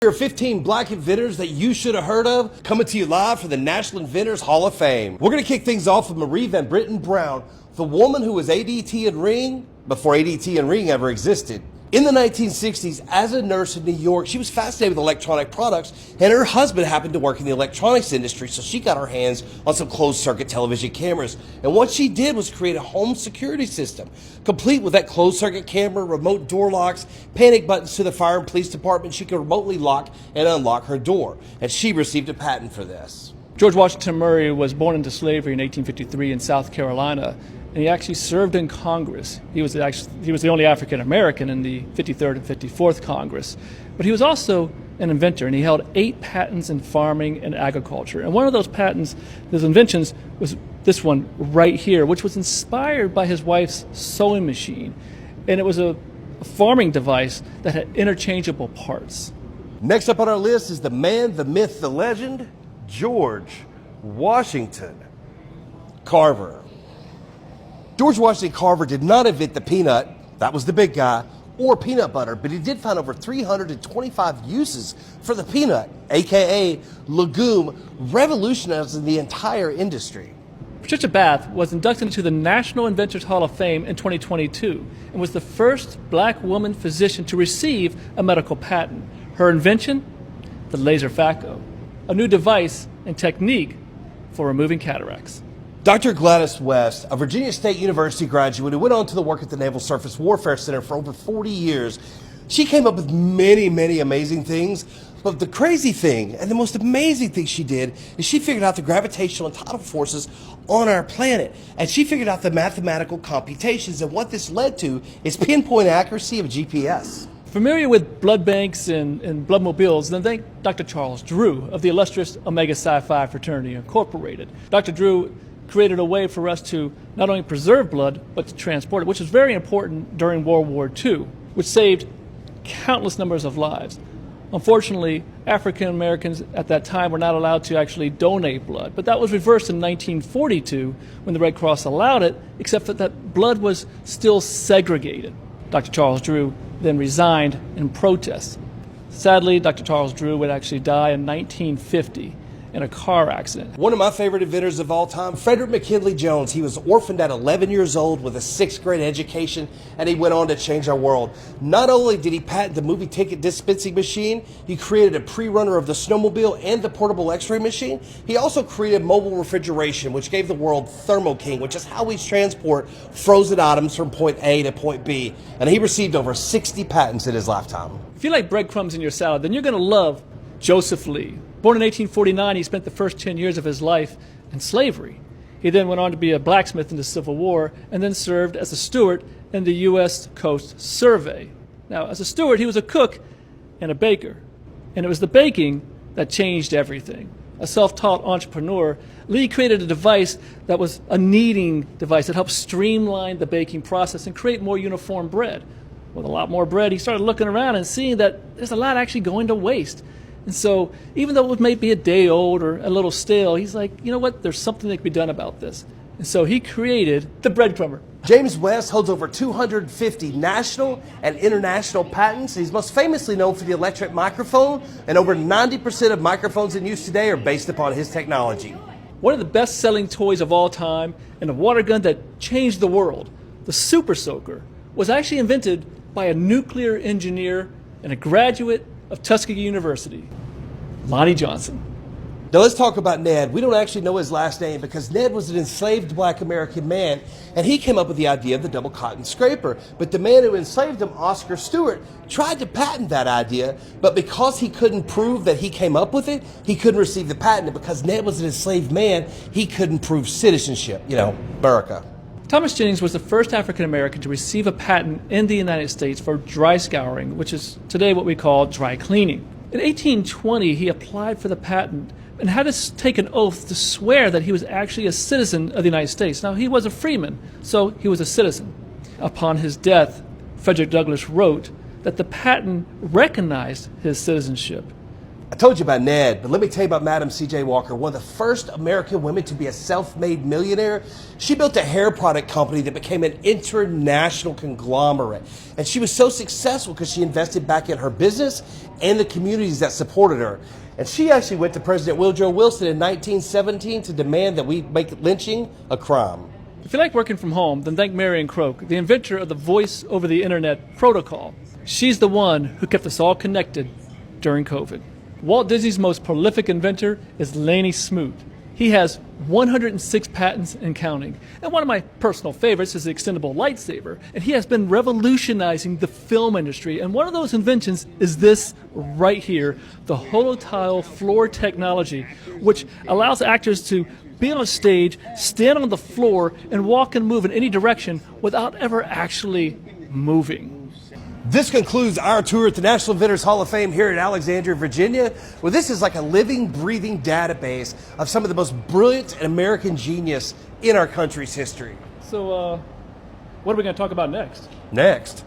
Here are 15 black inventors that you should have heard of, coming to you live from the National Inventors Hall of Fame. We're going to kick things off with Marie Van Britten Brown, the woman who was ADT and Ring before ADT and Ring ever existed. In the 1960s, as a nurse in New York, she was fascinated with electronic products, and her husband happened to work in the electronics industry, so she got her hands on some closed-circuit television cameras. And what she did was create a home security system, complete with that closed-circuit camera, remote door locks, panic buttons to the fire and police department. She could remotely lock and unlock her door, and she received a patent for this. George Washington Murray was born into slavery in 1853 in South Carolina, and he actually served in Congress. He was the only African American in the 53rd and 54th Congress. But he was also an inventor, and he held 8 patents in farming and agriculture. And one of those patents, those inventions, was this one right here, which was inspired by his wife's sewing machine. And it was a farming device that had interchangeable parts. Next up on our list is the man, the myth, the legend, George Washington Carver. George Washington Carver did not invent the peanut, that was the big guy, or peanut butter, but he did find over 325 uses for the peanut, aka legume, revolutionizing the entire industry. Patricia Bath was inducted into the National Inventors Hall of Fame in 2022 and was the first black woman physician to receive a medical patent. Her invention? The laser phaco, a new device and technique for removing cataracts. Dr. Gladys West, a Virginia State University graduate who went on to work at the Naval Surface Warfare Center for over 40 years, she came up with many, many amazing things. But the crazy thing and the most amazing thing she did is she figured out the gravitational and tidal forces on our planet. And she figured out the mathematical computations. And what this led to is pinpoint accuracy of GPS. Familiar with blood banks and blood mobiles, then thank Dr. Charles Drew of the illustrious Omega Psi Phi Fraternity Incorporated. Dr. Drew created a way for us to not only preserve blood, but to transport it, which was very important during World War II, which saved countless numbers of lives. Unfortunately, African Americans at that time were not allowed to actually donate blood, but that was reversed in 1942 when the Red Cross allowed it, except that blood was still segregated. Dr. Charles Drew then resigned in protest. Sadly, Dr. Charles Drew would actually die in 1950 in a car accident. One of my favorite inventors of all time, Frederick McKinley Jones. He was orphaned at 11 years old with a 6th grade education, and he went on to change our world. Not only did he patent the movie ticket dispensing machine, he created a pre-runner of the snowmobile and the portable x-ray machine. He also created mobile refrigeration, which gave the world Thermo King, which is how we transport frozen items from point A to point B. And he received over 60 patents in his lifetime. If you like breadcrumbs in your salad, then you're going to love Joseph Lee. Born in 1849, he spent the first 10 years of his life in slavery. He then went on to be a blacksmith in the Civil War and then served as a steward in the U.S. Coast Survey. Now, as a steward, he was a cook and a baker. And it was the baking that changed everything. A self-taught entrepreneur, Lee created a device that was a kneading device that helped streamline the baking process and create more uniform bread. With a lot more bread, he started looking around and seeing that there's a lot actually going to waste. And so even though it may be a day old or a little stale, he's like, you know what, there's something that can be done about this. And so he created the breadcrumber. James West holds over 250 national and international patents. He's most famously known for the electric microphone, and over 90% of microphones in use today are based upon his technology. One of the best-selling toys of all time and a water gun that changed the world, the Super Soaker, was actually invented by a nuclear engineer and a graduate of Tuskegee University, Lonnie Johnson. Now let's talk about Ned. We don't actually know his last name because Ned was an enslaved black American man, and he came up with the idea of the double cotton scraper. But the man who enslaved him, Oscar Stewart, tried to patent that idea, but because he couldn't prove that he came up with it, he couldn't receive the patent. And because Ned was an enslaved man, he couldn't prove citizenship, America. Thomas Jennings was the first African American to receive a patent in the United States for dry scouring, which is today what we call dry cleaning. In 1820, he applied for the patent and had to take an oath to swear that he was actually a citizen of the United States. Now, he was a freeman, so he was a citizen. Upon his death, Frederick Douglass wrote that the patent recognized his citizenship, I told you about Ned, but let me tell you about Madam C.J. Walker, one of the first American women to be a self-made millionaire. She built a hair product company that became an international conglomerate. And she was so successful because she invested back in her business and the communities that supported her. And she actually went to President Woodrow Wilson in 1917 to demand that we make lynching a crime. If you like working from home, then thank Marion Croak, the inventor of the voice over the internet protocol. She's the one who kept us all connected during COVID. Walt Disney's most prolific inventor is Laney Smoot. He has 106 patents and counting. And one of my personal favorites is the extendable lightsaber. And he has been revolutionizing the film industry. And one of those inventions is this right here, the holotile floor technology, which allows actors to be on a stage, stand on the floor, and walk and move in any direction without ever actually moving. This concludes our tour at the National Inventors Hall of Fame here in Alexandria, Virginia, where this is like a living, breathing database of some of the most brilliant and American genius in our country's history. So, what are we going to talk about next? Next.